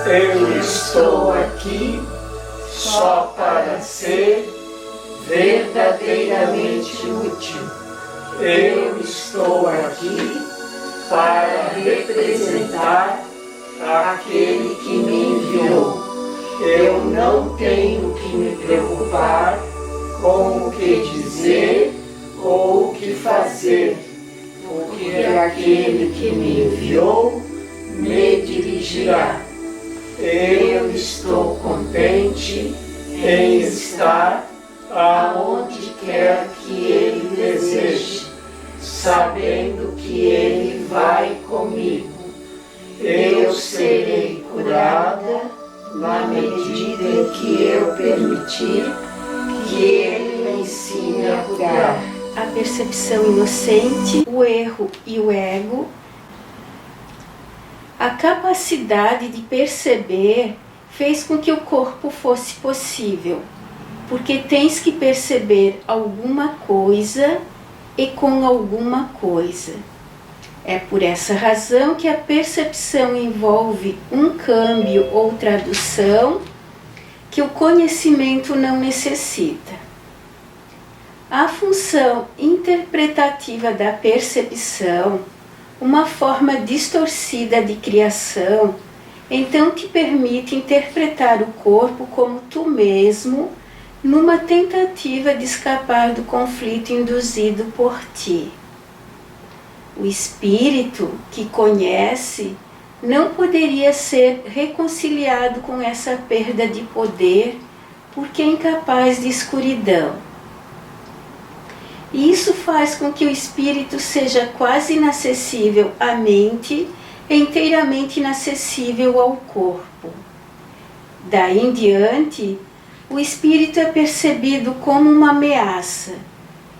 Eu estou aqui só para ser verdadeiramente útil. Eu estou aqui para representar aquele que me enviou. Eu não tenho que me preocupar com o que dizer ou o que fazer, porque aquele que me enviou me dirigirá. Eu estou contente em estar aonde quer que Ele deseje, sabendo que Ele vai comigo. Eu serei curada na medida em que eu permitir que Ele me ensine a curar. A percepção inocente, o erro e o ego. A capacidade de perceber fez com que o corpo fosse possível, porque tens que perceber alguma coisa e com alguma coisa. É por essa razão que a percepção envolve um câmbio ou tradução que o conhecimento não necessita. A função interpretativa da percepção, uma forma distorcida de criação, então te permite interpretar o corpo como tu mesmo, numa tentativa de escapar do conflito induzido por ti. O espírito que conhece não poderia ser reconciliado com essa perda de poder porque é incapaz de escuridão. E isso faz com que o espírito seja quase inacessível à mente e inteiramente inacessível ao corpo. Daí em diante, o espírito é percebido como uma ameaça,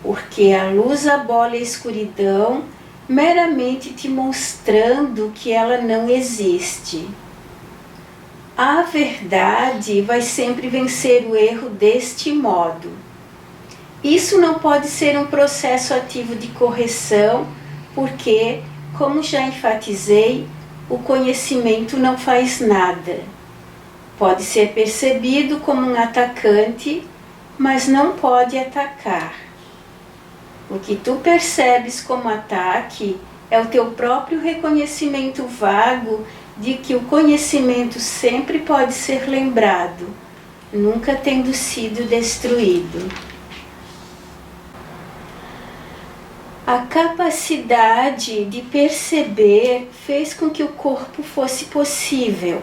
porque a luz abola a escuridão, meramente te mostrando que ela não existe. A verdade vai sempre vencer o erro deste modo. Isso não pode ser um processo ativo de correção, porque, como já enfatizei, o conhecimento não faz nada. Pode ser percebido como um atacante, mas não pode atacar. O que tu percebes como ataque é o teu próprio reconhecimento vago de que o conhecimento sempre pode ser lembrado, nunca tendo sido destruído. A capacidade de perceber fez com que o corpo fosse possível,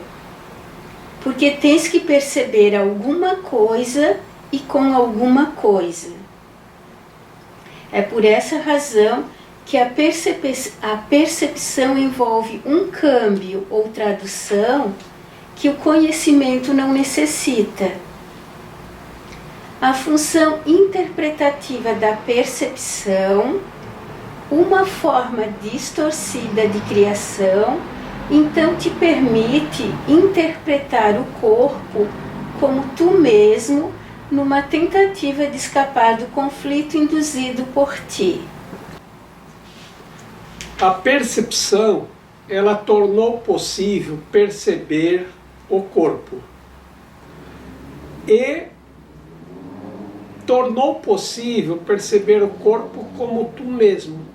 porque tens que perceber alguma coisa e com alguma coisa. É por essa razão que a percepção envolve um câmbio ou tradução que o conhecimento não necessita. A função interpretativa da percepção, uma forma distorcida de criação, então te permite interpretar o corpo como tu mesmo, numa tentativa de escapar do conflito induzido por ti. A percepção, ela tornou possível perceber o corpo e tornou possível perceber o corpo como tu mesmo.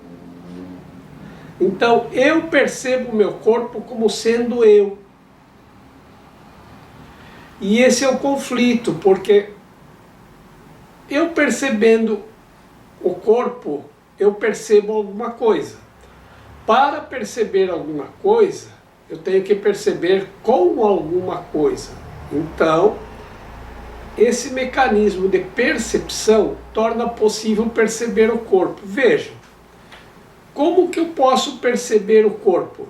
Então, eu percebo o meu corpo como sendo eu. E esse é o conflito, porque eu percebendo o corpo, eu percebo alguma coisa. Para perceber alguma coisa, eu tenho que perceber como alguma coisa. Então, esse mecanismo de percepção torna possível perceber o corpo. Vejam, como que eu posso perceber o corpo?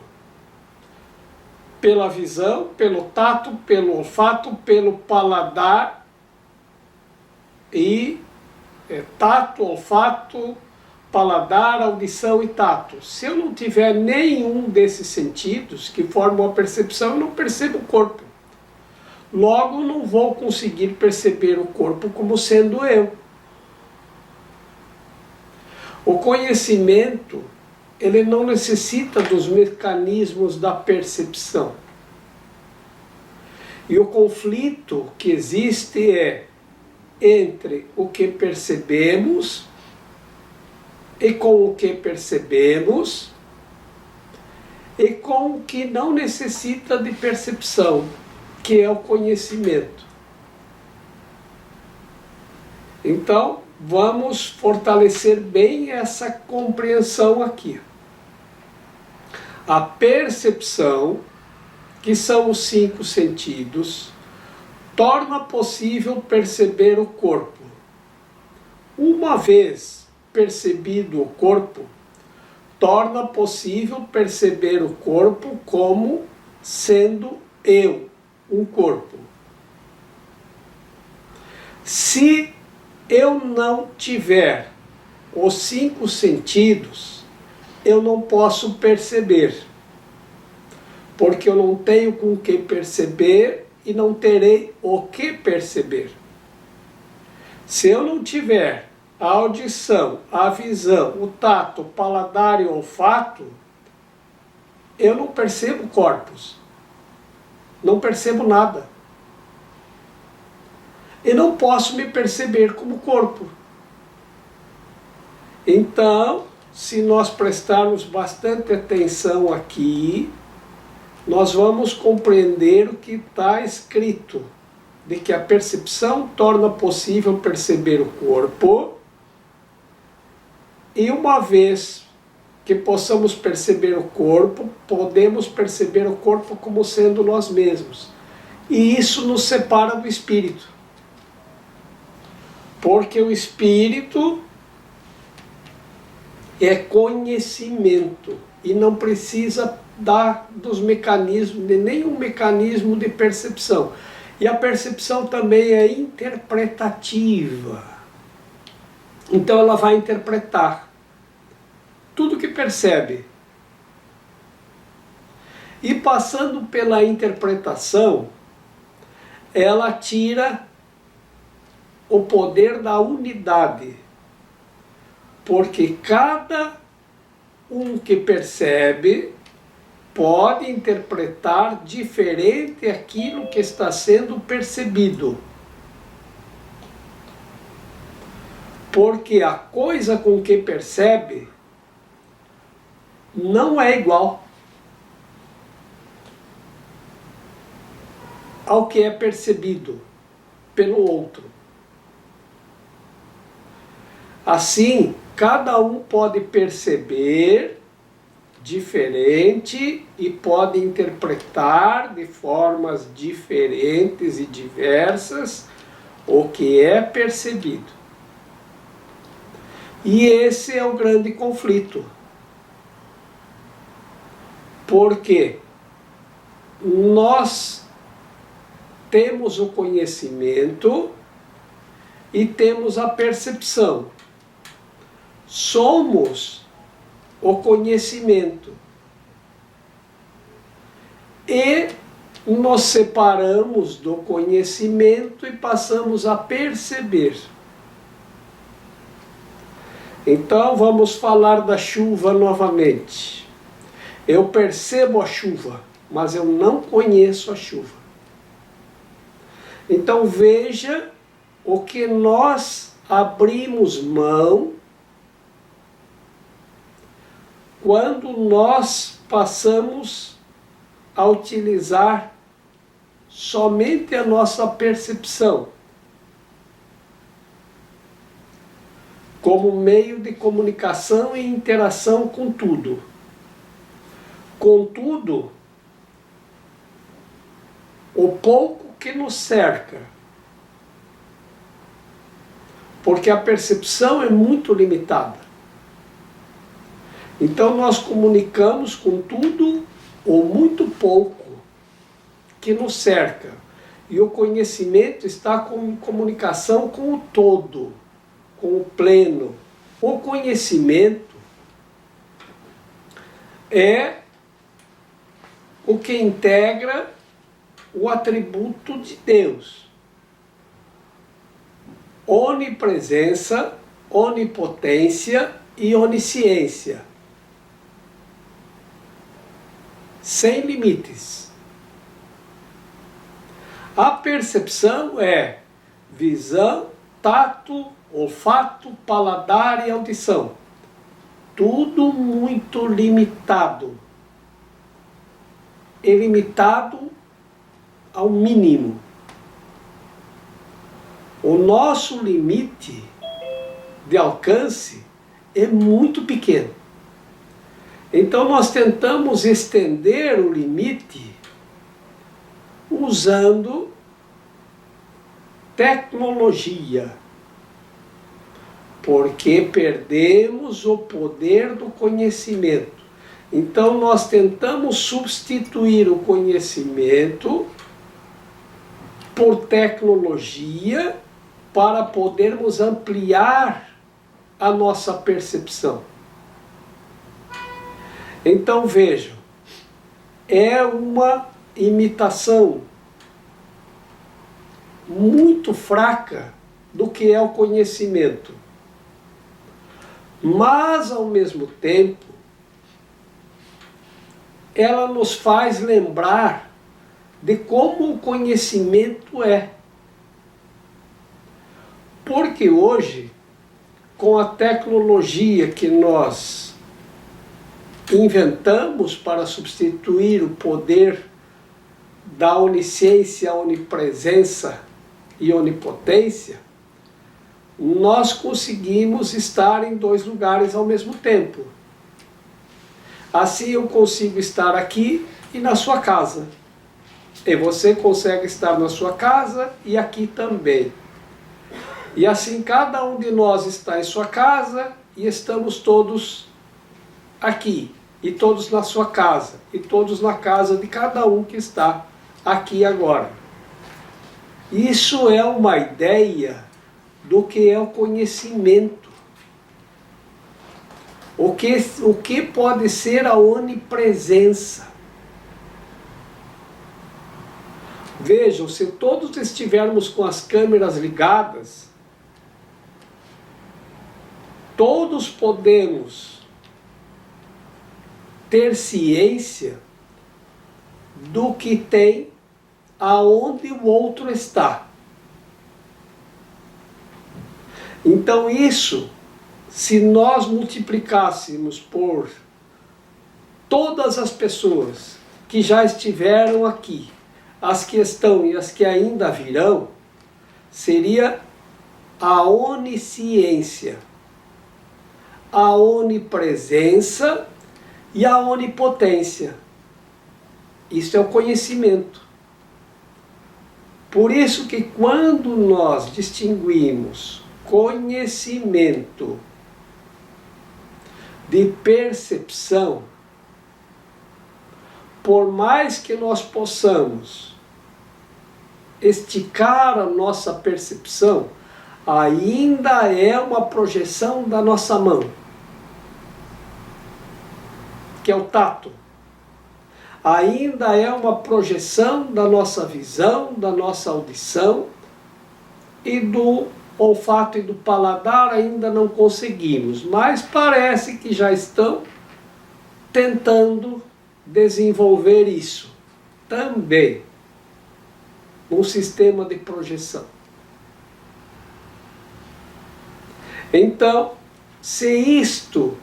Pela visão, pelo tato, pelo olfato, pelo paladar e tato, olfato, paladar, audição e tato. Se eu não tiver nenhum desses sentidos que formam a percepção, eu não percebo o corpo. Logo, não vou conseguir perceber o corpo como sendo eu. O conhecimento, ele não necessita dos mecanismos da percepção. E o conflito que existe é entre o que percebemos e com o que percebemos e com o que não necessita de percepção, que é o conhecimento. Então, vamos fortalecer bem essa compreensão aqui. A percepção, que são os 5 sentidos, torna possível perceber o corpo. Uma vez percebido o corpo, torna possível perceber o corpo como sendo eu, um corpo. Se eu não tiver os 5 sentidos, eu não posso perceber, porque eu não tenho com o que perceber e não terei o que perceber. Se eu não tiver a audição, a visão, o tato, o paladar e o olfato, eu não percebo corpos, não percebo nada. E não posso me perceber como corpo. Então, se nós prestarmos bastante atenção aqui, nós vamos compreender o que está escrito, de que a percepção torna possível perceber o corpo, e uma vez que possamos perceber o corpo, podemos perceber o corpo como sendo nós mesmos. E isso nos separa do espírito. Porque o espírito é conhecimento e não precisa dos mecanismos, de nenhum mecanismo de percepção. E a percepção também é interpretativa. Então ela vai interpretar tudo que percebe. E passando pela interpretação, ela tira o poder da unidade. Porque cada um que percebe pode interpretar diferente aquilo que está sendo percebido. Porque a coisa com que percebe não é igual ao que é percebido pelo outro. Assim, cada um pode perceber diferente e pode interpretar de formas diferentes e diversas o que é percebido. E esse é o grande conflito. Porque nós temos o conhecimento e temos a percepção. Somos o conhecimento. E nos separamos do conhecimento e passamos a perceber. Então vamos falar da chuva novamente. Eu percebo a chuva, mas eu não conheço a chuva. Então veja o que nós abrimos mão quando nós passamos a utilizar somente a nossa percepção como meio de comunicação e interação com tudo. Contudo, o pouco que nos cerca, porque a percepção é muito limitada. Então nós comunicamos com tudo ou muito pouco que nos cerca. E o conhecimento está em comunicação com o todo, com o pleno. O conhecimento é o que integra o atributo de Deus. Onipresença, onipotência e onisciência. Sem limites. A percepção é visão, tato, olfato, paladar e audição. Tudo muito limitado. É limitado ao mínimo. O nosso limite de alcance é muito pequeno. Então nós tentamos estender o limite usando tecnologia, porque perdemos o poder do conhecimento. Então nós tentamos substituir o conhecimento por tecnologia para podermos ampliar a nossa percepção. Então vejam, é uma imitação muito fraca do que é o conhecimento. Mas, ao mesmo tempo, ela nos faz lembrar de como o conhecimento é. Porque hoje, com a tecnologia que nós inventamos para substituir o poder da onisciência, onipresença e onipotência, nós conseguimos estar em dois lugares ao mesmo tempo. Assim eu consigo estar aqui e na sua casa. E você consegue estar na sua casa e aqui também. E assim cada um de nós está em sua casa e estamos todos aqui. E todos na sua casa. E todos na casa de cada um que está aqui agora. Isso é uma ideia do que é o conhecimento. O que pode ser a onipresença. Vejam, se todos estivermos com as câmeras ligadas, todos podemos ter ciência do que tem aonde o outro está. Então isso, se nós multiplicássemos por todas as pessoas que já estiveram aqui, as que estão e as que ainda virão, seria a onisciência, a onipresença e a onipotência. Isso é o conhecimento. Por isso que quando nós distinguimos conhecimento de percepção, por mais que nós possamos esticar a nossa percepção, ainda é uma projeção da nossa mão, que é o tato. Ainda é uma projeção da nossa visão, da nossa audição, e do olfato e do paladar ainda não conseguimos, mas parece que já estão tentando desenvolver isso também, um sistema de projeção. Então, se isto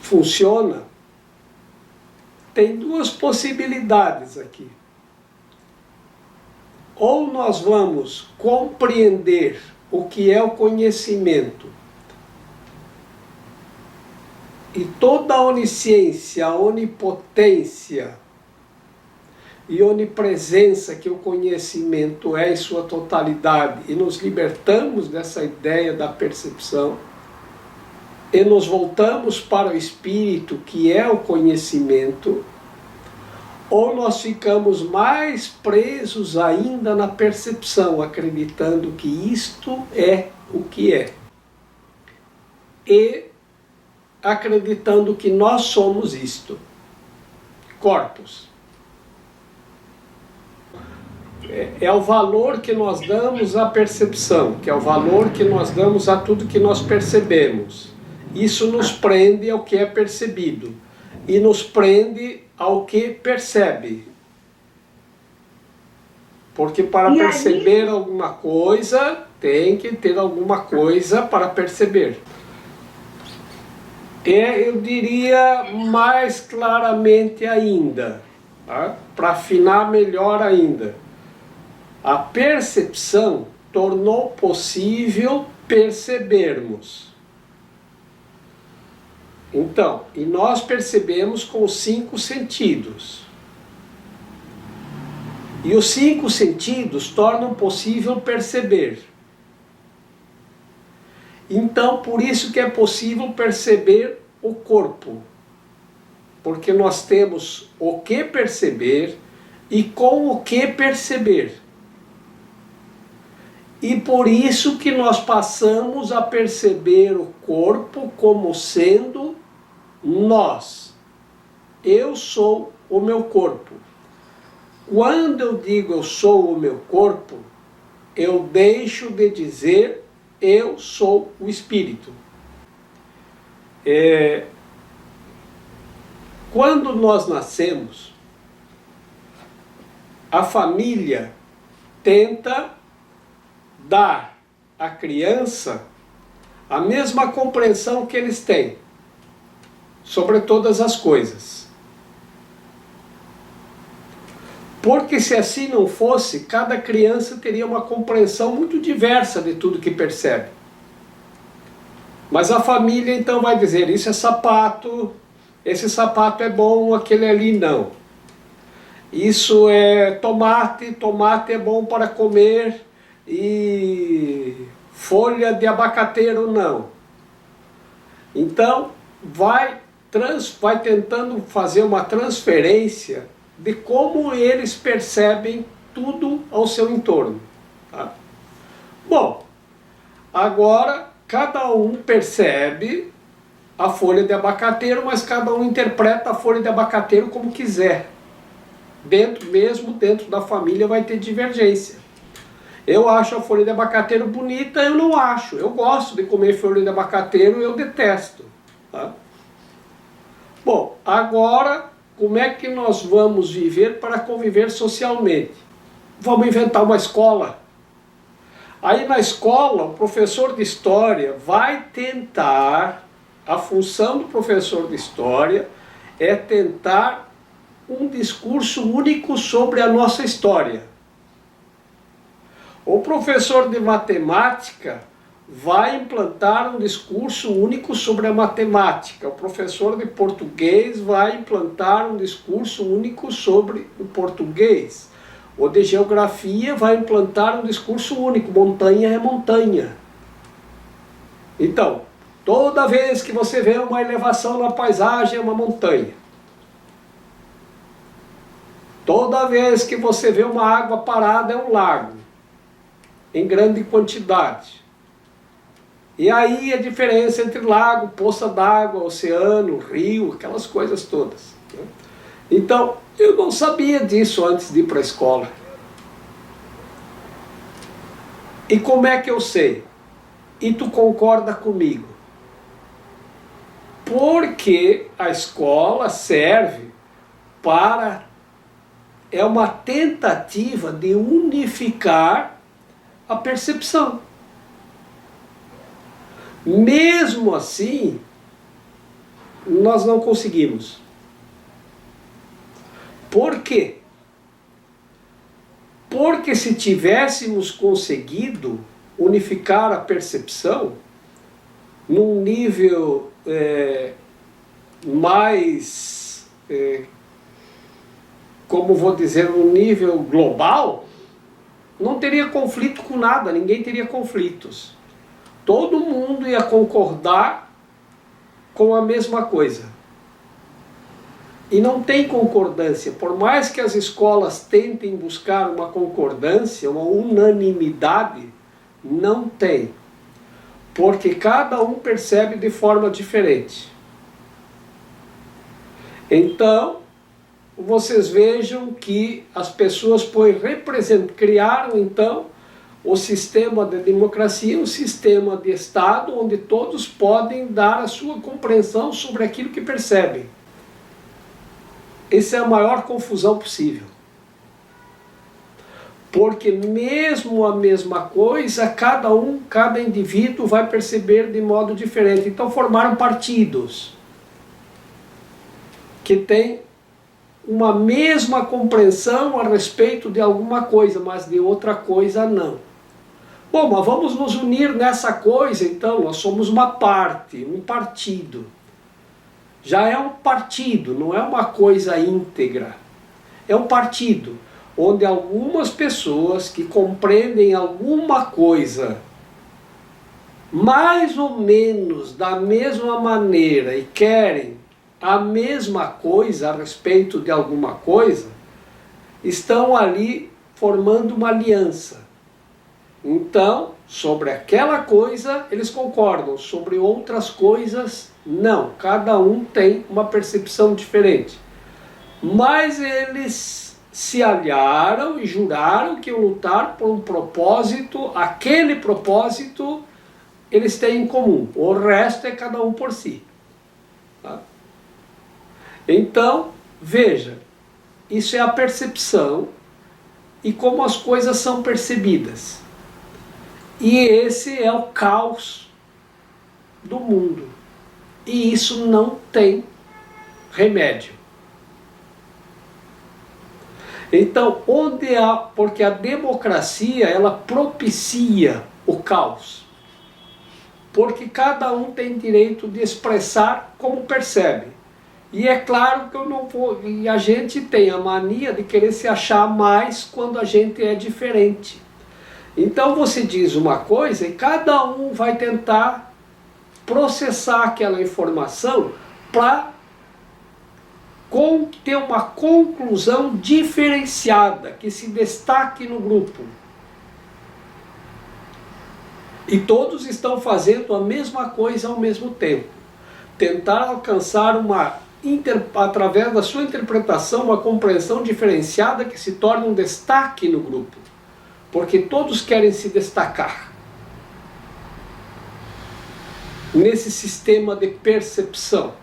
funciona, tem duas possibilidades aqui. Ou nós vamos compreender o que é o conhecimento e toda a onisciência, a onipotência e onipresença que o conhecimento é em sua totalidade, e nos libertamos dessa ideia da percepção e nos voltamos para o espírito, que é o conhecimento, ou nós ficamos mais presos ainda na percepção, acreditando que isto é o que é, e acreditando que nós somos isto, corpos. É o valor que nós damos à percepção, que é o valor que nós damos a tudo que nós percebemos. Isso nos prende ao que é percebido e nos prende ao que percebe. Porque para E perceber alguma coisa, tem que ter alguma coisa para perceber. Eu diria mais claramente ainda, tá? Para afinar melhor ainda. A percepção tornou possível percebermos. Então, e nós percebemos com os 5 sentidos. E os 5 sentidos tornam possível perceber. Então, por isso que é possível perceber o corpo. Porque nós temos o que perceber e com o que perceber. E por isso que nós passamos a perceber o corpo como sendo nós. Eu sou o meu corpo. Quando eu digo eu sou o meu corpo, eu deixo de dizer eu sou o espírito. Quando nós nascemos, a família tenta dar à criança a mesma compreensão que eles têm sobre todas as coisas. Porque se assim não fosse, cada criança teria uma compreensão muito diversa de tudo que percebe. Mas a família então vai dizer, isso é sapato, esse sapato é bom, aquele ali não. Isso é tomate, tomate é bom para comer e folha de abacateiro não. Então vai tentando fazer uma transferência de como eles percebem tudo ao seu entorno. Tá? Bom, agora cada um percebe a folha de abacateiro, mas cada um interpreta a folha de abacateiro como quiser. Mesmo dentro da família vai ter divergência. Eu acho a folha de abacateiro bonita, eu não acho. Eu gosto de comer folha de abacateiro, eu detesto. Tá? Bom, agora, como é que nós vamos viver para conviver socialmente? Vamos inventar uma escola. Aí na escola, o professor de história vai tentar, a função do professor de história é tentar um discurso único sobre a nossa história. O professor de matemática vai implantar um discurso único sobre a matemática. O professor de português vai implantar um discurso único sobre o português. O de geografia vai implantar um discurso único. Montanha é montanha. Então, toda vez que você vê uma elevação na paisagem, é uma montanha. Toda vez que você vê uma água parada, é um lago, em grande quantidade. E aí a diferença entre lago, poça d'água, oceano, rio, aquelas coisas todas. Né? Então, eu não sabia disso antes de ir para a escola. E como é que eu sei? E tu concorda comigo? Porque a escola serve para... é uma tentativa de unificar a percepção. Mesmo assim, nós não conseguimos. Por quê? Porque se tivéssemos conseguido unificar a percepção num nível mais... como vou dizer, num nível global, não teria conflito com nada, ninguém teria conflitos. Todo mundo ia concordar com a mesma coisa. E não tem concordância. Por mais que as escolas tentem buscar uma concordância, uma unanimidade, não tem. Porque cada um percebe de forma diferente. Então, vocês vejam que as pessoas criaram então o sistema de democracia, um sistema de Estado onde todos podem dar a sua compreensão sobre aquilo que percebem. Essa é a maior confusão possível. Porque mesmo a mesma coisa, cada indivíduo vai perceber de modo diferente. Então formaram partidos que têm uma mesma compreensão a respeito de alguma coisa, mas de outra coisa não. Bom, mas vamos nos unir nessa coisa, então nós somos uma parte, um partido. Já é um partido, não é uma coisa íntegra. É um partido onde algumas pessoas que compreendem alguma coisa mais ou menos da mesma maneira e querem a mesma coisa a respeito de alguma coisa, estão ali formando uma aliança. Então, sobre aquela coisa eles concordam, sobre outras coisas não. Cada um tem uma percepção diferente. Mas eles se aliaram e juraram que iam lutar por um propósito, aquele propósito eles têm em comum, o resto é cada um por si. Tá? Então, veja, isso é a percepção e como as coisas são percebidas. E esse é o caos do mundo. E isso não tem remédio. Então, porque a democracia, ela propicia o caos. Porque cada um tem direito de expressar como percebe. E é claro que eu não vou, e a gente tem a mania de querer se achar mais quando a gente é diferente. Então você diz uma coisa e cada um vai tentar processar aquela informação para ter uma conclusão diferenciada, que se destaque no grupo. E todos estão fazendo a mesma coisa ao mesmo tempo. Tentar alcançar através da sua interpretação, uma compreensão diferenciada que se torne um destaque no grupo. Porque todos querem se destacar nesse sistema de percepção.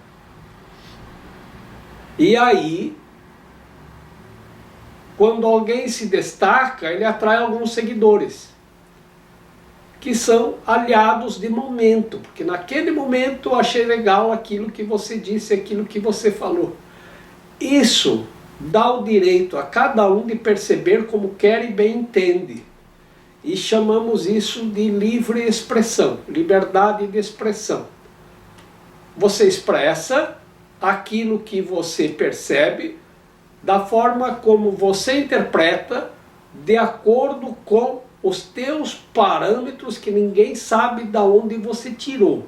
E aí, quando alguém se destaca, ele atrai alguns seguidores, que são aliados de momento, porque naquele momento eu achei legal aquilo que você disse, aquilo que você falou. Isso dá o direito a cada um de perceber como quer e bem entende. E chamamos isso de livre expressão, liberdade de expressão. Você expressa aquilo que você percebe da forma como você interpreta, de acordo com os teus parâmetros que ninguém sabe de onde você tirou.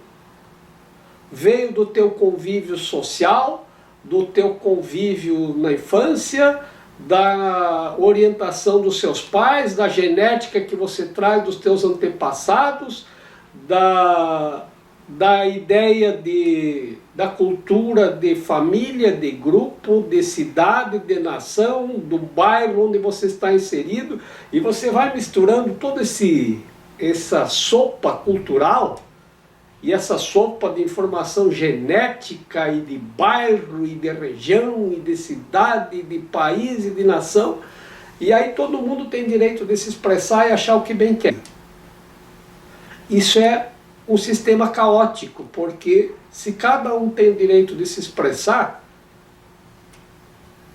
Veio do teu convívio social, do teu convívio na infância, da orientação dos seus pais, da genética que você traz dos teus antepassados, da ideia da cultura de família, de grupo, de cidade, de nação, do bairro onde você está inserido, e você vai misturando toda essa sopa cultural e essa sopa de informação genética e de bairro e de região e de cidade e de país e de nação, e aí todo mundo tem direito de se expressar e achar o que bem quer. Isso é um sistema caótico, porque se cada um tem o direito de se expressar,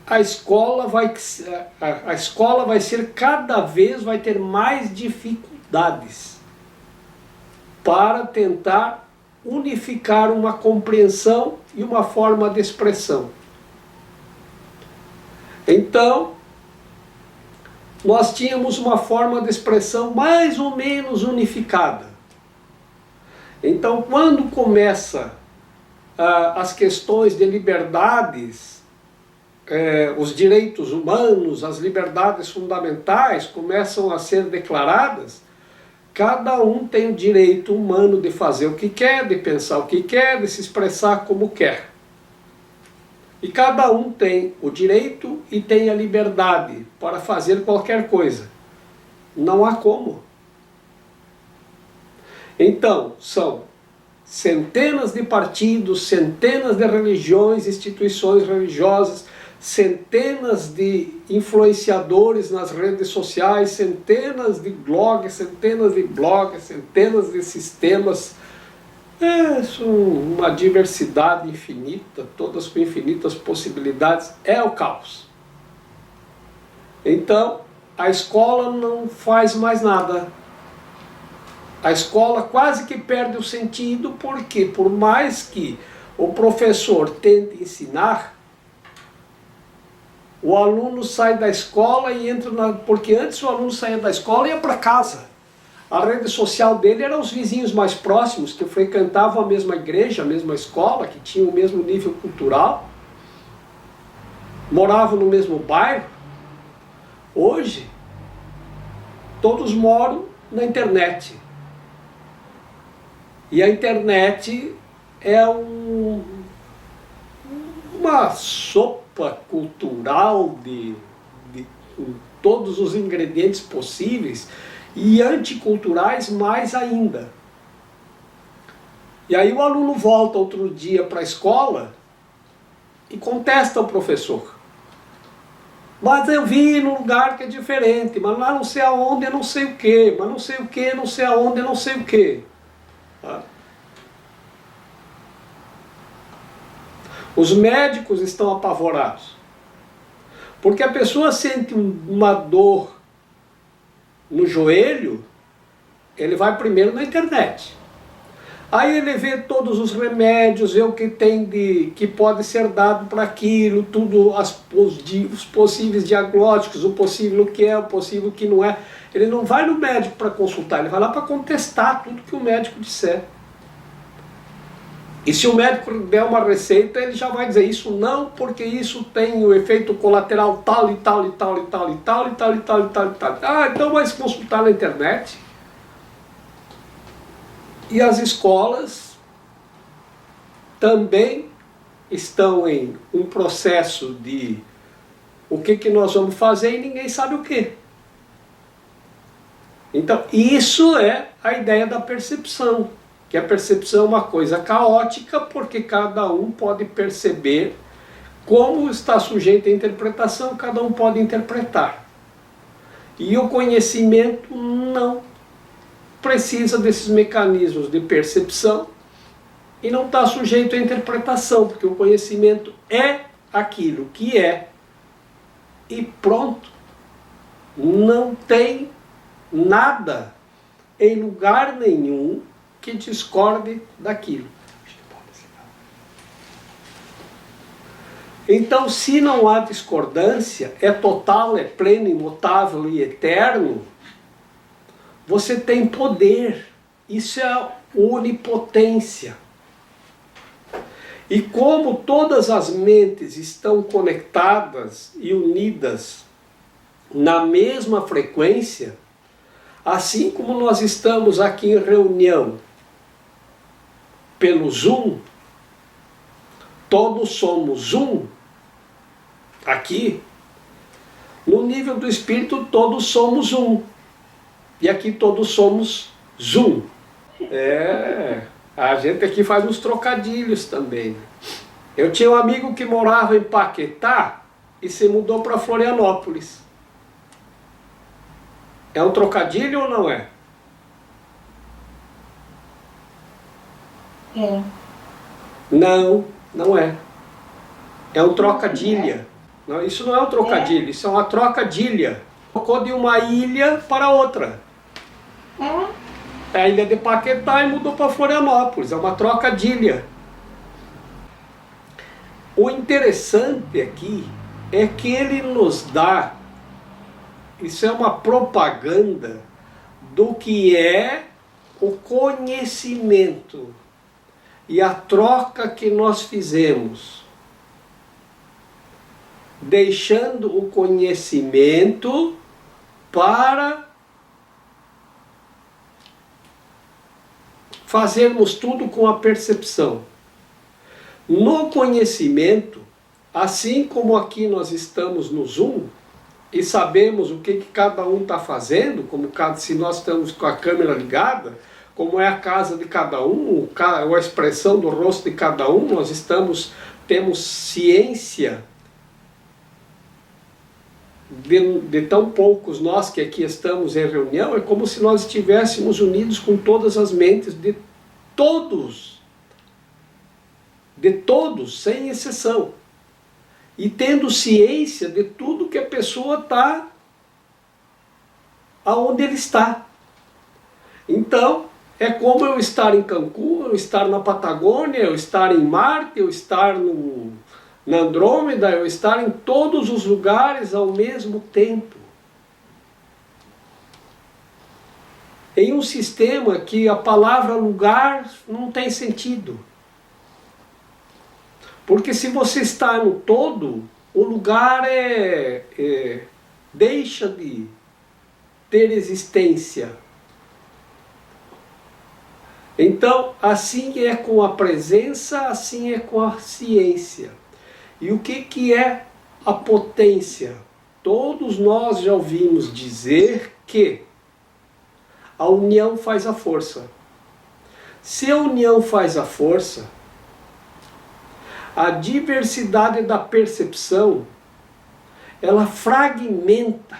a escola vai ser cada vez, vai ter mais dificuldades para tentar unificar uma compreensão e uma forma de expressão. Então, nós tínhamos uma forma de expressão mais ou menos unificada. Então, quando começa as questões de liberdades, os direitos humanos, as liberdades fundamentais começam a ser declaradas, cada um tem o direito humano de fazer o que quer, de pensar o que quer, de se expressar como quer. E cada um tem o direito e tem a liberdade para fazer qualquer coisa. Não há como. Então, são centenas de partidos, centenas de religiões, instituições religiosas, centenas de influenciadores nas redes sociais, centenas de blogs, centenas de sistemas. Uma diversidade infinita, todas com infinitas possibilidades, é o caos. Então, a escola não faz mais nada. A escola quase que perde o sentido, porque por mais que o professor tente ensinar, o aluno sai da escola e entra na... Porque antes o aluno saía da escola e ia para casa. A rede social dele eram os vizinhos mais próximos, que frequentavam a mesma igreja, a mesma escola, que tinham o mesmo nível cultural, moravam no mesmo bairro. Hoje, todos moram na internet. E a internet é uma sopa cultural de todos os ingredientes possíveis, e anticulturais mais ainda. E aí o aluno volta outro dia para a escola e contesta ao professor. Mas eu vi num lugar que é diferente, mas lá não sei aonde, eu não sei o quê, mas não sei o quê, não sei aonde, eu não sei o quê. Os médicos estão apavorados, porque a pessoa sente uma dor no joelho, ele vai primeiro na internet. Aí ele vê todos os remédios, vê o que tem que pode ser dado para aquilo, tudo, os possíveis diagnósticos, o possível que é, o possível que não é. Ele não vai no médico para consultar, ele vai lá para contestar tudo que o médico disser. E se o médico der uma receita, ele já vai dizer isso não, porque isso tem o efeito colateral tal e tal e tal e tal e tal e tal e tal e tal e tal. Ah, então vai se consultar na internet. E as escolas também estão em um processo de o que nós vamos fazer e ninguém sabe o que. Então, isso é a ideia da percepção. Que a percepção é uma coisa caótica, porque cada um pode perceber como está sujeito à interpretação, cada um pode interpretar. E o conhecimento não precisa desses mecanismos de percepção e não está sujeito à interpretação, porque o conhecimento é aquilo que é e pronto. Não tem nada em lugar nenhum que discorde daquilo. Então, se não há discordância, é total, é pleno, imutável e eterno, você tem poder. Isso é onipotência. E como todas as mentes estão conectadas e unidas na mesma frequência, assim como nós estamos aqui em reunião pelo Zoom, todos somos um, aqui, no nível do espírito todos somos um, e aqui todos somos Zoom. A gente aqui faz uns trocadilhos também. Eu tinha um amigo que morava em Paquetá e se mudou para Florianópolis. É um trocadilho ou não é? É. Não, não é. É um trocadilha. Não, isso não é um trocadilho, isso é uma trocadilha. Trocou de uma ilha para outra. É a ilha de Paquetá e mudou para Florianópolis. É uma trocadilha. O interessante aqui é que ele nos dá, isso é uma propaganda do que é o conhecimento e a troca que nós fizemos, deixando o conhecimento para fazermos tudo com a percepção. No conhecimento, assim como aqui nós estamos no Zoom e sabemos o que cada um está fazendo, como se nós estamos com a câmera ligada, como é a casa de cada um, a expressão do rosto de cada um, nós temos ciência de tão poucos nós que aqui estamos em reunião, é como se nós estivéssemos unidos com todas as mentes todos, de todos, sem exceção, e tendo ciência de tudo que a pessoa está aonde ele está. Então, é como eu estar em Cancún, eu estar na Patagônia, eu estar em Marte, eu estar na Andrômeda, eu estar em todos os lugares ao mesmo tempo. Em um sistema que a palavra lugar não tem sentido. Porque se você está no todo, o lugar deixa de ter existência. Então, assim é com a presença, assim é com a ciência. E o que é a potência? Todos nós já ouvimos dizer que a união faz a força. Se a união faz a força, a diversidade da percepção, ela fragmenta.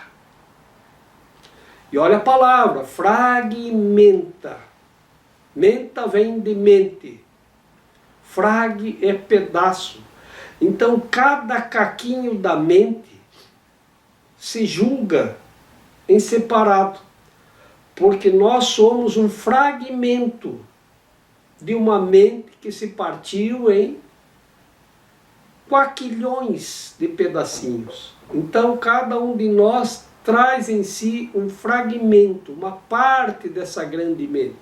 E olha a palavra, fragmenta. Menta vem de mente. Frag é pedaço. Então cada caquinho da mente se julga em separado. Porque nós somos um fragmento de uma mente que se partiu em quaquilhões de pedacinhos. Então cada um de nós traz em si um fragmento, uma parte dessa grande mente,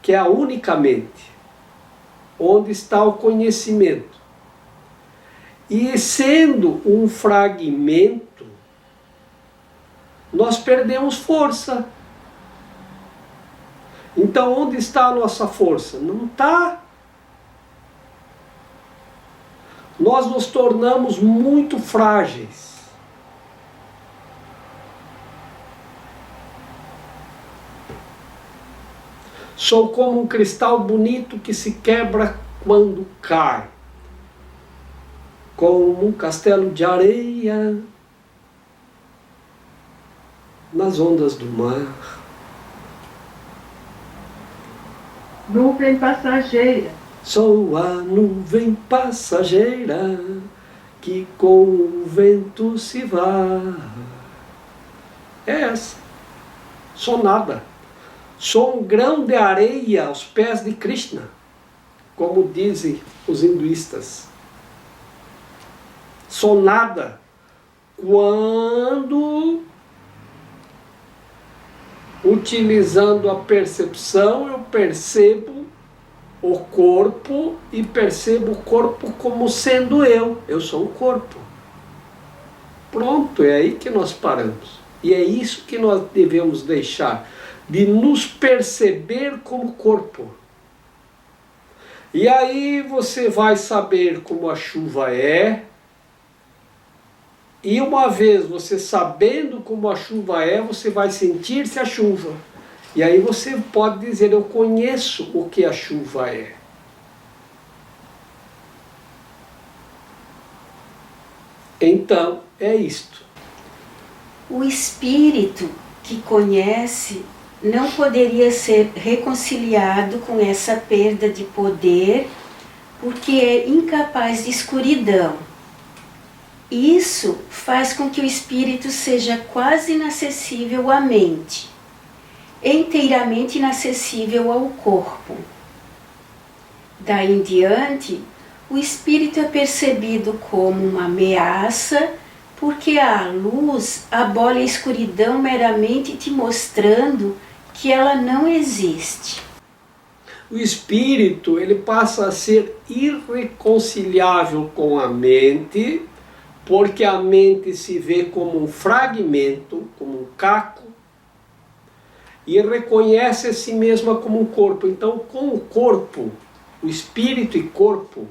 que é a única mente, onde está o conhecimento. E sendo um fragmento, nós perdemos força. Então onde está a nossa força? Não está. Nós nos tornamos muito frágeis. Sou como um cristal bonito que se quebra quando cai. Como um castelo de areia nas ondas do mar. Nuvem passageira. Sou a nuvem passageira que com o vento se vai. É essa. Sou nada. Sou um grão de areia aos pés de Krishna, como dizem os hinduístas. Sou nada. Quando, utilizando a percepção, eu percebo o corpo e percebo o corpo como sendo eu. Eu sou um corpo. Pronto, é aí que nós paramos. E é isso que nós devemos deixar, de nos perceber como corpo. E aí você vai saber como a chuva é, e uma vez você sabendo como a chuva é, você vai sentir-se a chuva. E aí você pode dizer, eu conheço o que a chuva é. Então, é isto. O espírito que conhece não poderia ser reconciliado com essa perda de poder, porque é incapaz de escuridão. Isso faz com que o espírito seja quase inacessível à mente, inteiramente inacessível ao corpo. Daí em diante, o espírito é percebido como uma ameaça, porque a luz abole a escuridão meramente te mostrando que ela não existe. O espírito, ele passa a ser irreconciliável com a mente, porque a mente se vê como um fragmento, como um caco, e reconhece a si mesma como um corpo. Então, com o corpo, o espírito e corpo,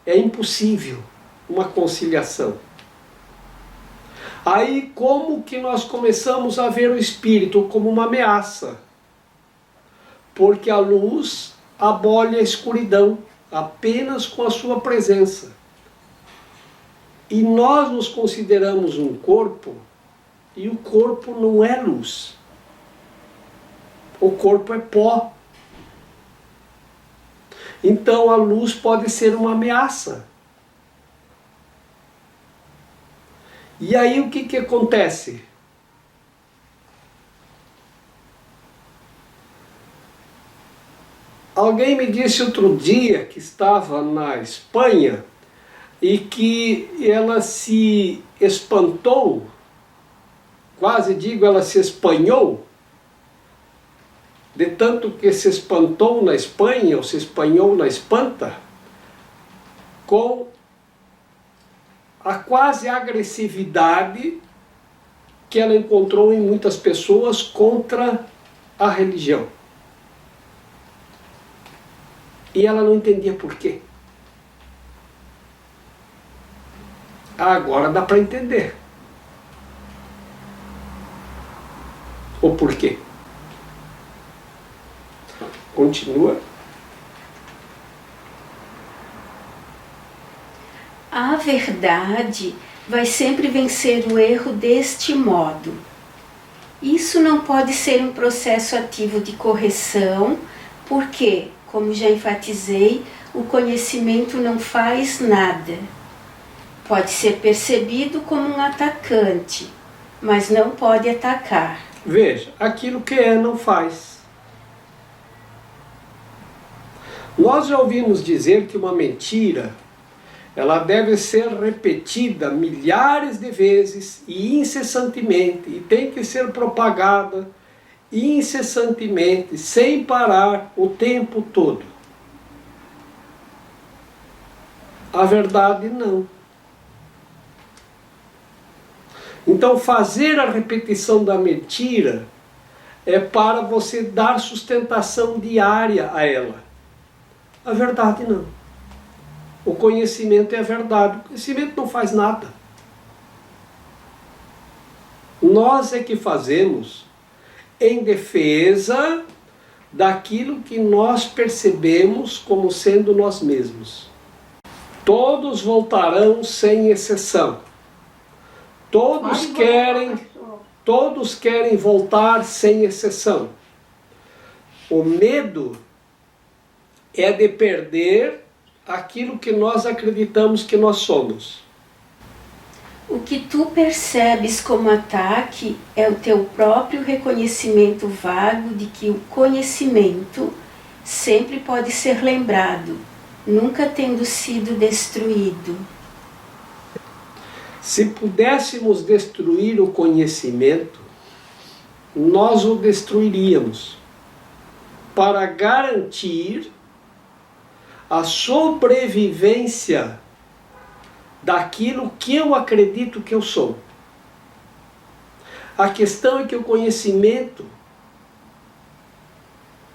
é impossível uma conciliação. Aí, como que nós começamos a ver o espírito como uma ameaça? Porque a luz abole a escuridão apenas com a sua presença. E nós nos consideramos um corpo, e o corpo não é luz. O corpo é pó. Então a luz pode ser uma ameaça. E aí o que acontece? Alguém me disse outro dia que estava na Espanha e que ela se espantou, quase digo, ela se espanhou, de tanto que se espantou na Espanha, ou se espanhou na espanta, com a quase agressividade que ela encontrou em muitas pessoas contra a religião. E ela não entendia por quê. Agora dá para entender o porquê. Continua. A verdade vai sempre vencer o erro deste modo. Isso não pode ser um processo ativo de correção, porque, como já enfatizei, o conhecimento não faz nada. Pode ser percebido como um atacante, mas não pode atacar. Veja, aquilo que é não faz. Nós já ouvimos dizer que uma mentira, ela deve ser repetida milhares de vezes e incessantemente, e tem que ser propagada incessantemente, sem parar, o tempo todo. A verdade não. Então fazer a repetição da mentira é para você dar sustentação diária a ela. A verdade não. O conhecimento é a verdade. O conhecimento não faz nada. Nós é que fazemos em defesa daquilo que nós percebemos como sendo nós mesmos. Todos voltarão sem exceção. Todos querem voltar sem exceção. O medo é de perder aquilo que nós acreditamos que nós somos. O que tu percebes como ataque é o teu próprio reconhecimento vago de que o conhecimento sempre pode ser lembrado, nunca tendo sido destruído. Se pudéssemos destruir o conhecimento, nós o destruiríamos para garantir a sobrevivência daquilo que eu acredito que eu sou. A questão é que o conhecimento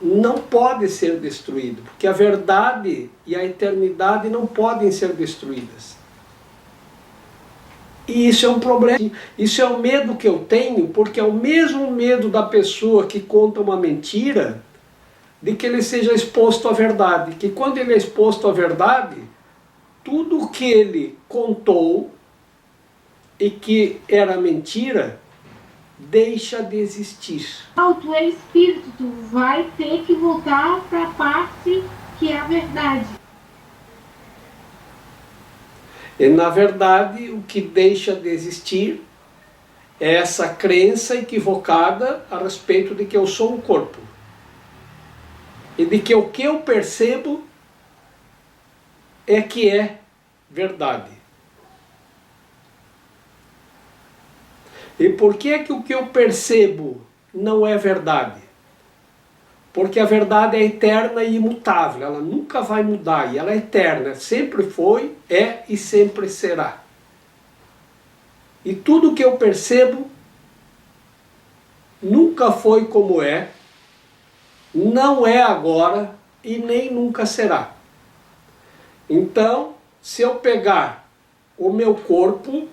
não pode ser destruído, porque a verdade e a eternidade não podem ser destruídas. E isso é um problema. Isso é o medo que eu tenho, porque é o mesmo medo da pessoa que conta uma mentira, de que ele seja exposto à verdade. Que quando ele é exposto à verdade, tudo o que ele contou e que era mentira, deixa de existir. Tu é espírito, tu vai ter que voltar para a parte que é a verdade. E na verdade, o que deixa de existir é essa crença equivocada a respeito de que eu sou um corpo. E de que o que eu percebo é que é verdade. E por que é que o que eu percebo não é verdade? Porque a verdade é eterna e imutável, ela nunca vai mudar, e ela é eterna, sempre foi, é e sempre será. E tudo que eu percebo nunca foi como é, não é agora e nem nunca será. Então, se eu pegar o meu corpo,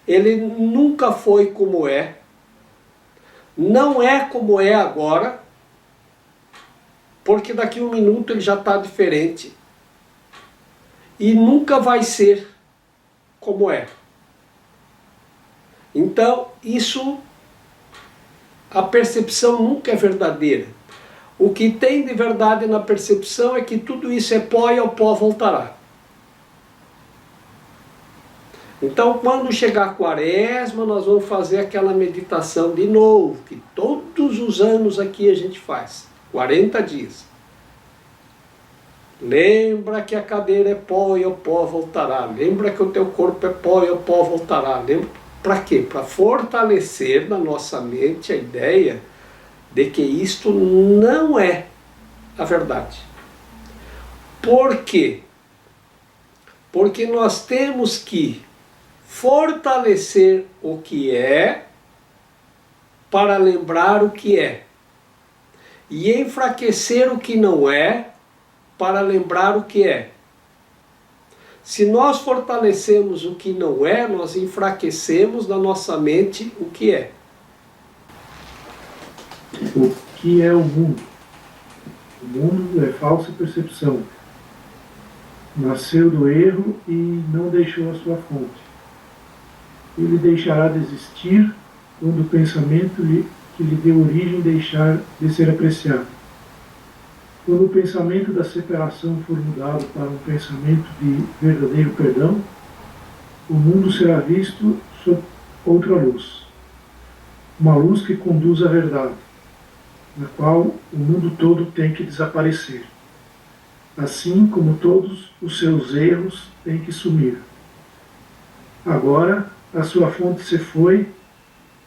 ele nunca foi como é, não é como é agora, porque daqui a um minuto ele já está diferente, e nunca vai ser como é. Então, a percepção nunca é verdadeira. O que tem de verdade na percepção é que tudo isso é pó e ao pó voltará. Então, quando chegar a Quaresma, nós vamos fazer aquela meditação de novo, que todos os anos aqui a gente faz, 40 dias. Lembra que a cadeira é pó e ao pó voltará. Lembra que o teu corpo é pó e ao pó voltará. Para quê? Para fortalecer na nossa mente a ideia de que isto não é a verdade. Por quê? Porque nós temos que fortalecer o que é para lembrar o que é. E enfraquecer o que não é para lembrar o que é. Se nós fortalecemos o que não é, nós enfraquecemos na nossa mente o que é. O que é o mundo? O mundo é falsa percepção. Nasceu do erro e não deixou a sua fonte. Ele deixará de existir quando o pensamento que lhe deu origem deixar de ser apreciado. Quando o pensamento da separação for mudado para um pensamento de verdadeiro perdão, o mundo será visto sob outra luz. Uma luz que conduz à verdade, na qual o mundo todo tem que desaparecer, assim como todos os seus erros têm que sumir. Agora, a sua fonte se foi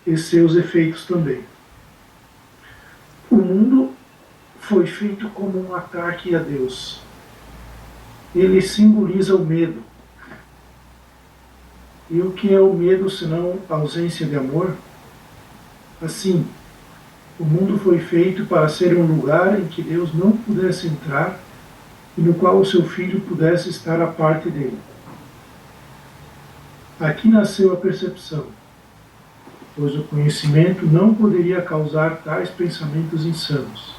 e seus efeitos também. O mundo foi feito como um ataque a Deus. Ele simboliza o medo. E o que é o medo senão a ausência de amor? Assim, o mundo foi feito para ser um lugar em que Deus não pudesse entrar e no qual o seu Filho pudesse estar à parte dele. Aqui nasceu a percepção, pois o conhecimento não poderia causar tais pensamentos insanos.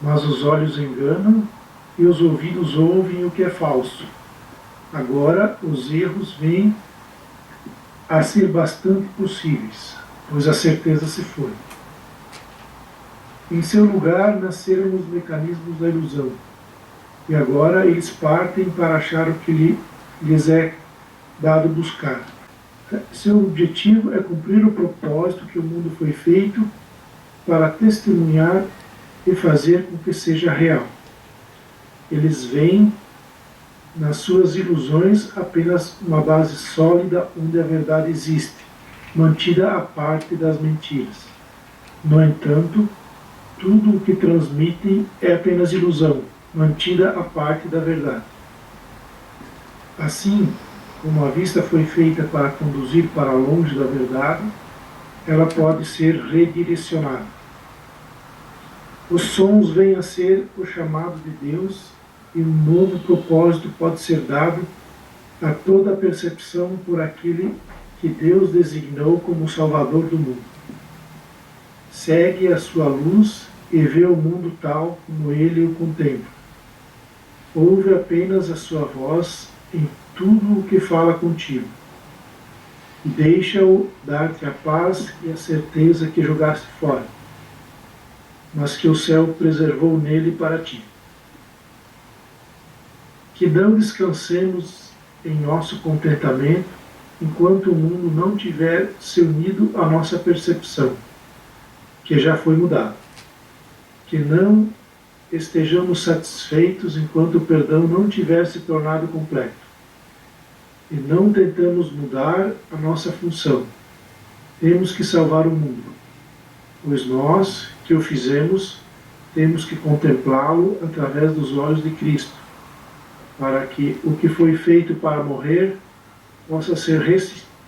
Mas os olhos enganam e os ouvidos ouvem o que é falso. Agora os erros vêm a ser bastante possíveis, pois a certeza se foi. Em seu lugar nasceram os mecanismos da ilusão, e agora eles partem para achar o que lhes é dado buscar. Seu objetivo é cumprir o propósito que o mundo foi feito para testemunhar e fazer com que seja real. Eles veem nas suas ilusões apenas uma base sólida onde a verdade existe, mantida à parte das mentiras. No entanto, tudo o que transmitem é apenas ilusão, mantida à parte da verdade. Assim, como a vista foi feita para conduzir para longe da verdade, ela pode ser redirecionada. Os sons vêm a ser o chamado de Deus e um novo propósito pode ser dado a toda a percepção por aquele que Deus designou como o Salvador do mundo. Segue a sua luz e vê o mundo tal como ele o contempla. Ouve apenas a sua voz em tudo o que fala contigo. E deixa-o dar-te a paz e a certeza que jogaste fora, mas que o céu preservou nele para ti. Que não descansemos em nosso contentamento enquanto o mundo não tiver se unido à nossa percepção, que já foi mudada. Que não estejamos satisfeitos enquanto o perdão não tiver se tornado completo. E não tentamos mudar a nossa função. Temos que salvar o mundo, pois nós, que o fizemos, temos que contemplá-lo através dos olhos de Cristo, para que o que foi feito para morrer possa ser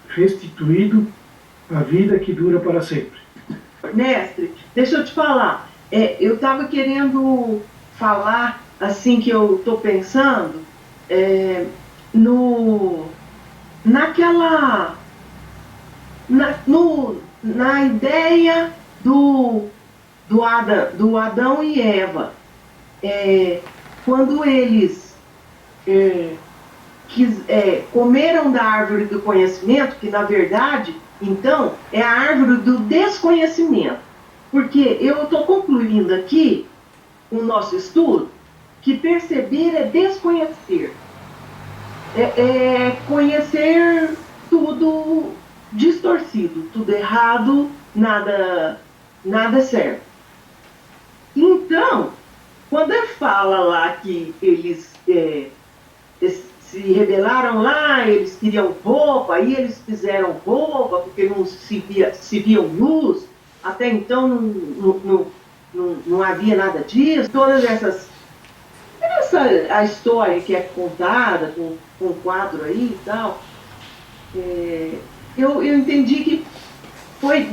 restituído à vida que dura para sempre. Mestre, deixa eu te falar. Eu estava querendo falar, assim que eu estou pensando, na ideia do Adão e Eva, quando eles comeram da árvore do conhecimento, que na verdade, então, é a árvore do desconhecimento. Porque eu estou concluindo aqui o nosso estudo que perceber é desconhecer. É conhecer tudo distorcido, tudo errado, nada certo. Então, quando ele fala lá que eles se rebelaram lá, eles queriam roupa, aí eles fizeram roupa porque não se viam nus, até então não havia nada disso, todas a história que é contada com o quadro aí e tal, eu entendi que foi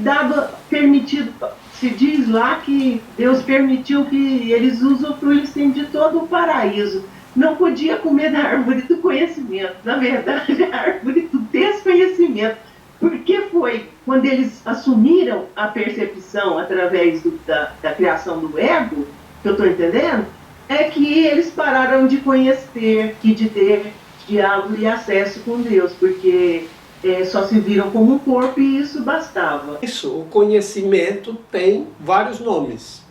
permitido, se diz lá que Deus permitiu que eles usufruíssem de todo o paraíso. Não podia comer da árvore do conhecimento, na verdade, a árvore do desconhecimento. Porque foi quando eles assumiram a percepção através da criação do ego, que eu estou entendendo, é que eles pararam de conhecer e de ter diálogo e acesso com Deus, porque só se viram como um corpo e isso bastava. Isso, o conhecimento tem vários nomes.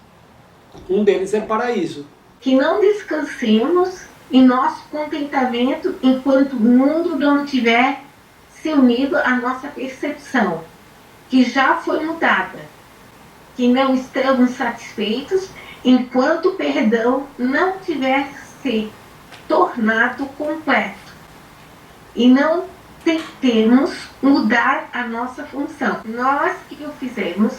Um deles é paraíso. Que não descansemos em nosso contentamento enquanto o mundo não tiver se unido à nossa percepção, que já foi mudada. Que não estamos satisfeitos enquanto o perdão não tiver se tornado completo. E não tentemos mudar a nossa função. Nós que o fizemos,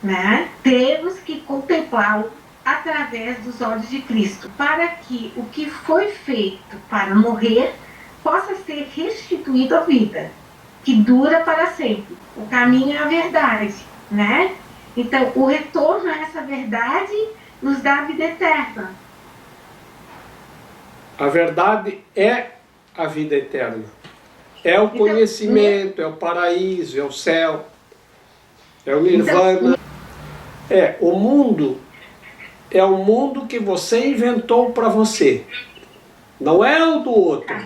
né, temos que contemplá-lo através dos olhos de Cristo, para que o que foi feito para morrer possa ser restituído à vida, que dura para sempre. O caminho é a verdade, né? Então, o retorno a essa verdade nos dá a vida eterna. A verdade é a vida eterna. É o conhecimento, é o paraíso, é o céu, é o nirvana. O mundo é o mundo que você inventou para você. Não é o do outro.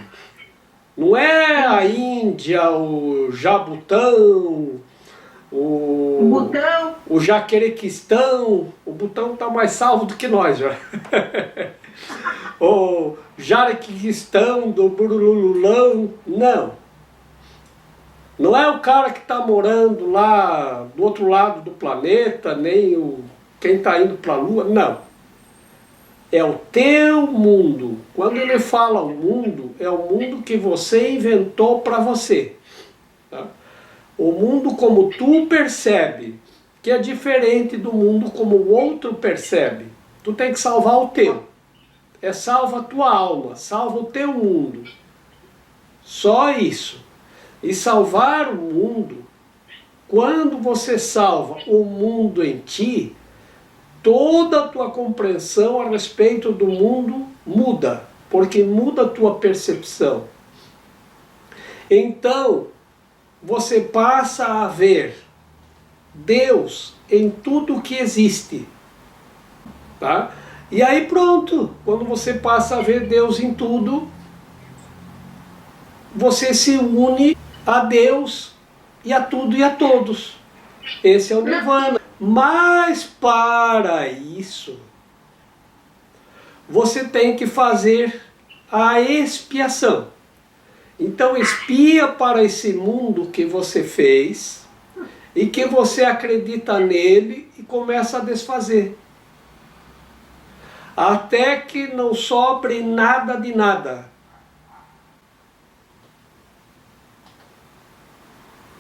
Não é a Índia, o Jabutão, o Jaquerequistão. O Butão está mais salvo do que nós já. O Jarequistão do Burulululão. Não. Não é o cara que está morando lá do outro lado do planeta, nem quem está indo para a Lua, não. É o teu mundo. Quando ele fala o mundo, é o mundo que você inventou para você. Tá? O mundo como tu percebe, que é diferente do mundo como o outro percebe. Tu tem que salvar o teu. Salva a tua alma, salva o teu mundo. Só isso. E salvar o mundo, quando você salva o mundo em ti, toda a tua compreensão a respeito do mundo muda, porque muda a tua percepção. Então, você passa a ver Deus em tudo que existe. Tá? E aí pronto, quando você passa a ver Deus em tudo, você se une a Deus e a tudo e a todos. Esse é o nirvana. Mas para isso, você tem que fazer a expiação. Então expia para esse mundo que você fez e que você acredita nele e começa a desfazer. Até que não sobre nada de nada.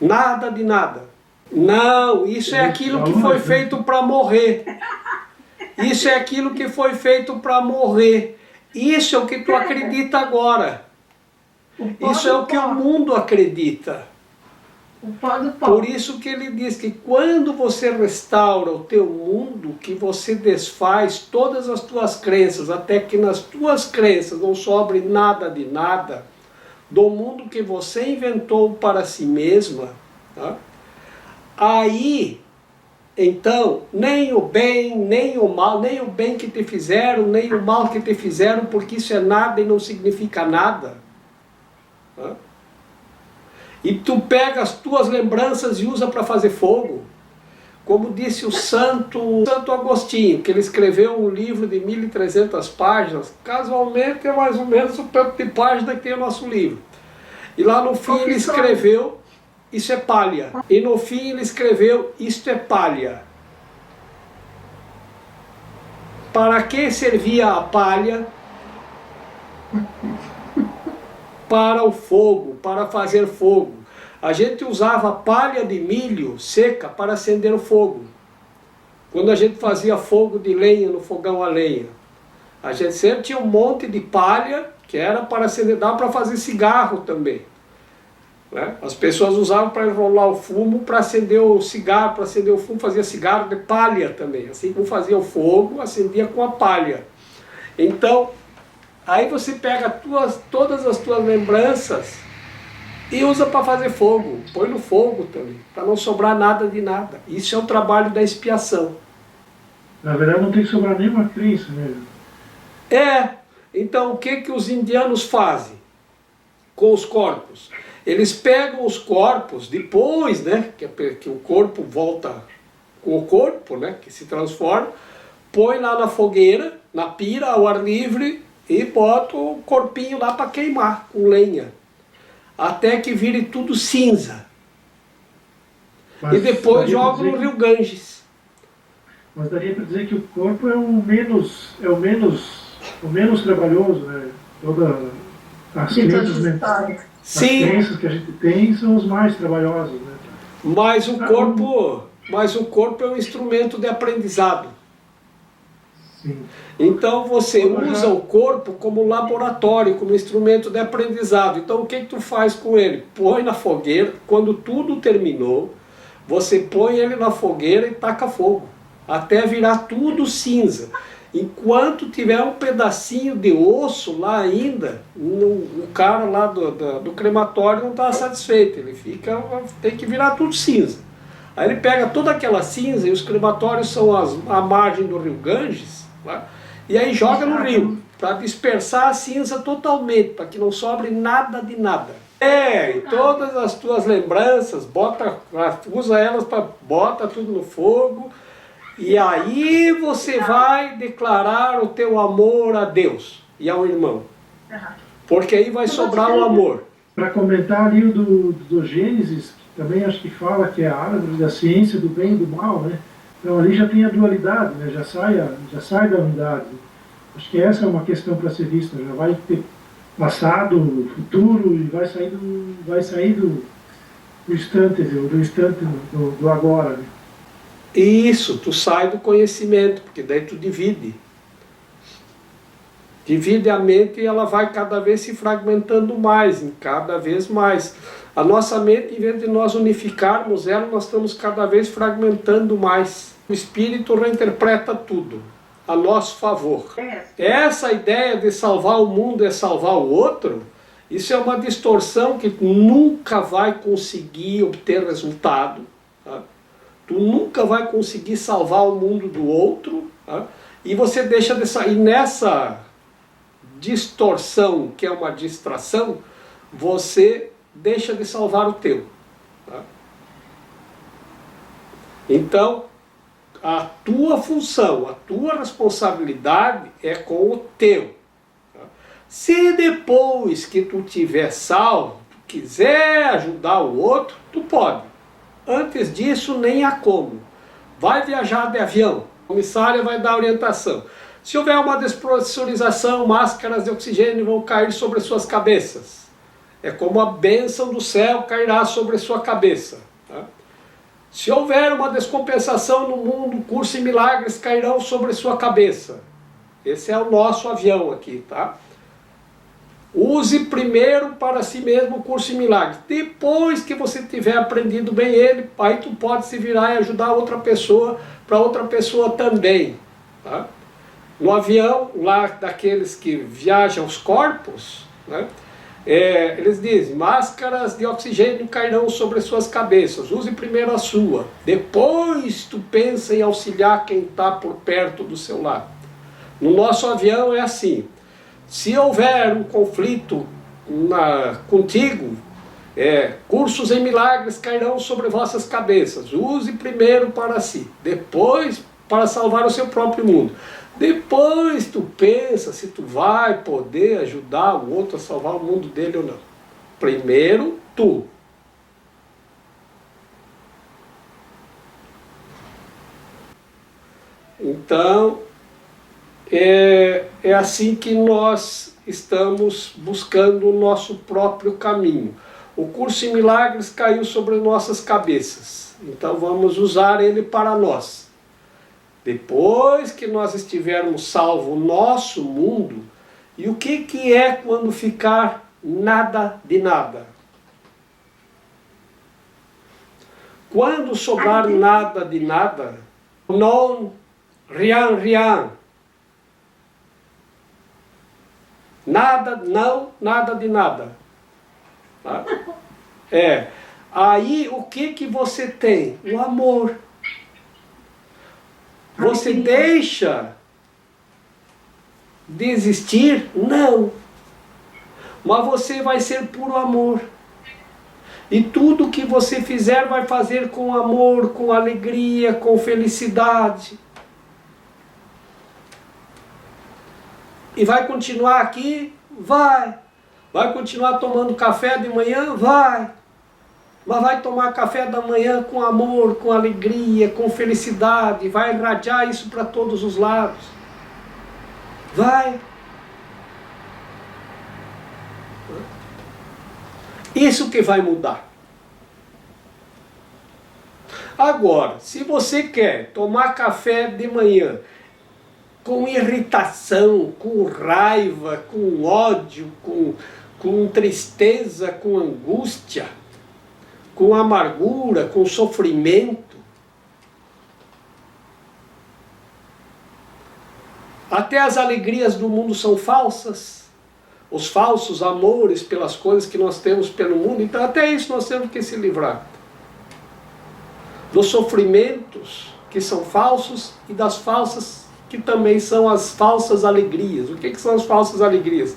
Nada de nada. Não, isso é aquilo que foi feito para morrer. Isso é aquilo que foi feito para morrer. Isso é o que tu acredita agora. Isso é o que o mundo acredita. Por isso que ele diz que quando você restaura o teu mundo, que você desfaz todas as tuas crenças, até que nas tuas crenças não sobre nada de nada, do mundo que você inventou para si mesma, tá? Aí, então, nem o bem, nem o mal, nem o bem que te fizeram, nem o mal que te fizeram, porque isso é nada e não significa nada. Né? E tu pega as tuas lembranças e usa para fazer fogo. Como disse o Santo Agostinho, que ele escreveu um livro de 1.300 páginas, casualmente é mais ou menos o tanto de página que tem o nosso livro. E lá no fim ele escreveu, isso é palha. E no fim ele escreveu, isto é palha. Para que servia a palha? Para o fogo, para fazer fogo. A gente usava palha de milho seca para acender o fogo. Quando a gente fazia fogo de lenha no fogão a lenha. A gente sempre tinha um monte de palha que era para acender, dá para fazer cigarro também. Né? As pessoas usavam para enrolar o fumo, para acender o cigarro, para acender o fumo, fazia cigarro de palha também. Assim como fazia o fogo, acendia com a palha. Então, aí você pega todas as tuas lembranças e usa para fazer fogo, põe no fogo também, para não sobrar nada de nada. Isso é o trabalho da expiação. Na verdade não tem que sobrar nenhuma crença mesmo. Então o que os indianos fazem com os corpos? Eles pegam os corpos, depois, né, que o corpo volta com o corpo, né, que se transforma, põe lá na fogueira, na pira, ao ar livre, e bota o corpinho lá para queimar com lenha. Até que vire tudo cinza. Mas e depois joga no que... rio Ganges. Mas daria para dizer que o corpo é o menos trabalhoso, né? As crenças mentais. Sim. As crenças que a gente tem são os mais trabalhosos, né? Mas o corpo é um instrumento de aprendizado. Sim. Então você usa o corpo como laboratório, como instrumento de aprendizado. Então o que tu faz com ele? Põe na fogueira, quando tudo terminou, você põe ele na fogueira e taca fogo, até virar tudo cinza. Enquanto tiver um pedacinho de osso lá ainda, o cara lá do crematório não está satisfeito, ele tem que virar tudo cinza. Aí ele pega toda aquela cinza, e os crematórios são a margem do rio Ganges, tá? E aí joga no rio, para dispersar a cinza totalmente, para que não sobre nada de nada. E todas as tuas lembranças, usa elas para bota tudo no fogo, e aí você vai declarar o teu amor a Deus e ao irmão. Porque aí vai sobrar o amor. Para comentar ali o do Gênesis, que também acho que fala que é a árvore da ciência do bem e do mal, né? Então ali já tem a dualidade, né? já sai da unidade. Acho que essa é uma questão para ser vista. Já vai ter passado, futuro, e vai sair do instante, do agora. Né? Isso, tu sai do conhecimento, porque daí tu divide. Divide a mente e ela vai cada vez se fragmentando mais, cada vez mais. A nossa mente, em vez de nós unificarmos ela, nós estamos cada vez fragmentando mais. O espírito reinterpreta tudo a nosso favor. Essa ideia de salvar o mundo é salvar o outro, isso é uma distorção que nunca vai conseguir obter resultado. Tá? Tu nunca vai conseguir salvar o mundo do outro, tá? E você deixa de sair nessa distorção, que é uma distração, você deixa de salvar o teu. Tá? Então, a tua função, a tua responsabilidade é com o teu. Tá? Se depois que tu tiver salvo, tu quiser ajudar o outro, tu pode. Antes disso, nem há como. Vai viajar de avião, a comissária vai dar orientação. Se houver uma despressurização, máscaras de oxigênio vão cair sobre suas cabeças. É como a bênção do céu cairá sobre sua cabeça. Tá? Se houver uma descompensação no mundo, curso em milagres cairão sobre sua cabeça. Esse é o nosso avião aqui, tá? Use primeiro para si mesmo o curso em milagres. Depois que você tiver aprendido bem ele, aí tu pode se virar e ajudar outra pessoa, para outra pessoa também. Tá? No avião, lá daqueles que viajam os corpos, né? Eles dizem, máscaras de oxigênio cairão sobre suas cabeças, use primeiro a sua, depois tu pensa em auxiliar quem está por perto do seu lado. No nosso avião é assim, se houver um conflito contigo, cursos em milagres cairão sobre vossas cabeças. Use primeiro para si, depois para salvar o seu próprio mundo. Depois tu pensa se tu vai poder ajudar o outro a salvar o mundo dele ou não. Primeiro tu. Então, é assim que nós estamos buscando o nosso próprio caminho. O curso em milagres caiu sobre nossas cabeças, então vamos usar ele para nós. Depois que nós estivermos salvo o nosso mundo, e o que é quando ficar nada de nada? Quando sobrar nada de nada, non rien rien. Nada, não, nada de nada. Tá? Aí o que você tem? O amor. Você deixa de existir? Não. Mas você vai ser puro amor. E tudo que você fizer vai fazer com amor, com alegria, com felicidade. E vai continuar aqui? Vai. Vai continuar tomando café de manhã? Vai. Mas vai tomar café da manhã com amor, com alegria, com felicidade. Vai irradiar isso para todos os lados. Vai. Isso que vai mudar. Agora, se você quer tomar café de manhã com irritação, com raiva, com ódio, com tristeza, com angústia, com amargura, com sofrimento, até as alegrias do mundo são falsas, os falsos amores pelas coisas que nós temos pelo mundo, então até isso nós temos que se livrar. Dos sofrimentos que são falsos e das falsas que também são as falsas alegrias. O que são as falsas alegrias?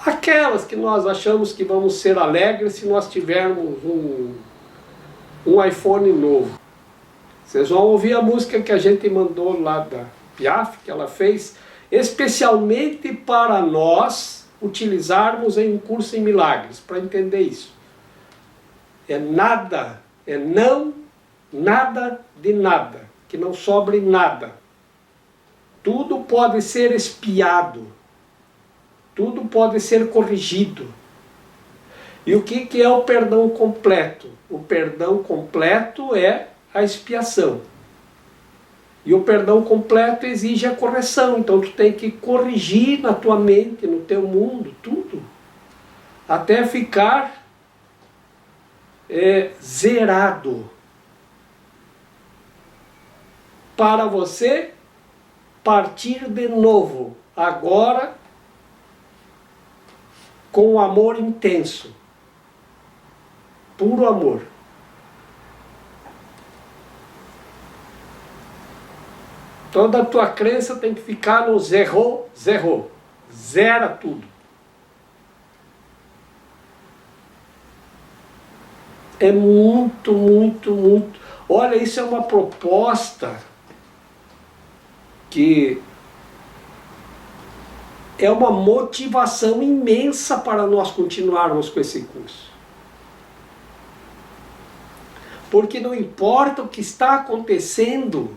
Aquelas que nós achamos que vamos ser alegres se nós tivermos um iPhone novo. Vocês vão ouvir a música que a gente mandou lá da Piaf, que ela fez especialmente para nós utilizarmos em um curso em milagres, para entender isso. É nada, é não, nada de nada, que não sobre nada. Tudo pode ser espiado, tudo pode ser corrigido. E o que é o perdão completo? O perdão completo é a expiação. E o perdão completo exige a correção. Então tu tem que corrigir na tua mente, no teu mundo, tudo. Até ficar zerado. Para você partir de novo, agora com o amor intenso. Puro amor. Toda a tua crença tem que ficar no zero, zero. Zera tudo. É muito, muito, muito. Olha, isso é uma proposta que é uma motivação imensa para nós continuarmos com esse curso. Porque não importa o que está acontecendo,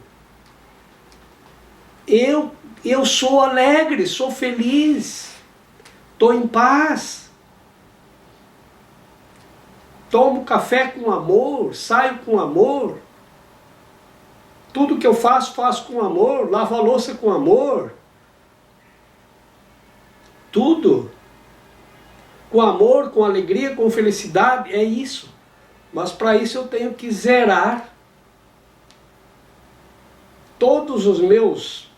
eu sou alegre, sou feliz, estou em paz. Tomo café com amor, saio com amor. Tudo que eu faço, faço com amor, lavo a louça com amor. Tudo. Com amor, com alegria, com felicidade, é isso. Mas para isso eu tenho que zerar todos os meus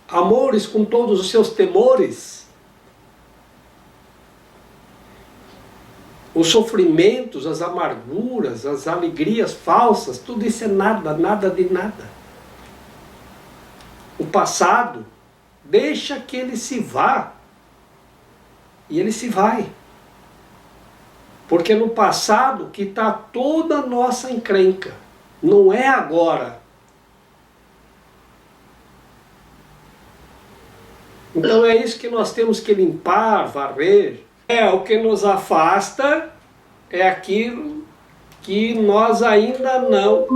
amores com todos os seus temores, os sofrimentos, as amarguras, as alegrias falsas, tudo isso é nada, nada de nada. O passado, deixa que ele se vá. E ele se vai. Porque no passado que está toda a nossa encrenca. Não é agora. Então é isso que nós temos que limpar, varrer. O que nos afasta é aquilo que nós ainda não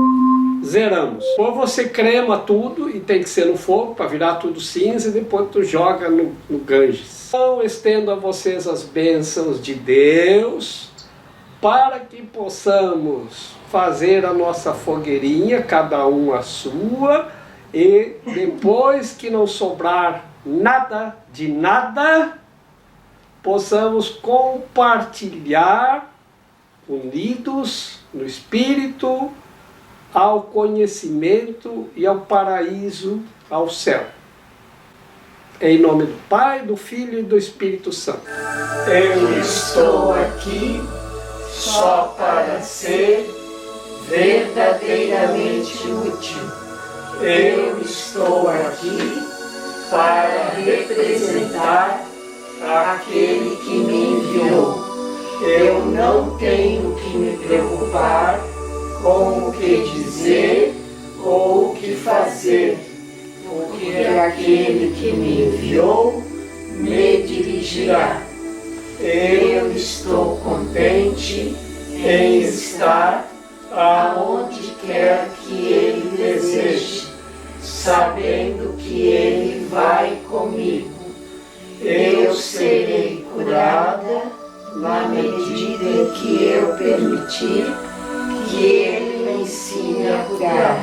zeramos. Ou você crema tudo e tem que ser no fogo para virar tudo cinza e depois tu joga no Ganges. Então estendo a vocês as bênçãos de Deus para que possamos fazer a nossa fogueirinha, cada um a sua, e depois que não sobrar nada de nada, possamos compartilhar, unidos no Espírito, ao conhecimento e ao paraíso, ao céu. Em nome do Pai, do Filho e do Espírito Santo. Eu estou aqui só para ser verdadeiramente útil. Eu estou aqui para representar aquele que me enviou. Eu não tenho que me preocupar com o que dizer ou o que fazer, porque aquele que me enviou me dirigirá. Eu estou contente em estar aonde quer que Ele deseje, sabendo que Ele vai comigo. Eu serei curada na medida em que eu permitir que Ele me ensine a curar.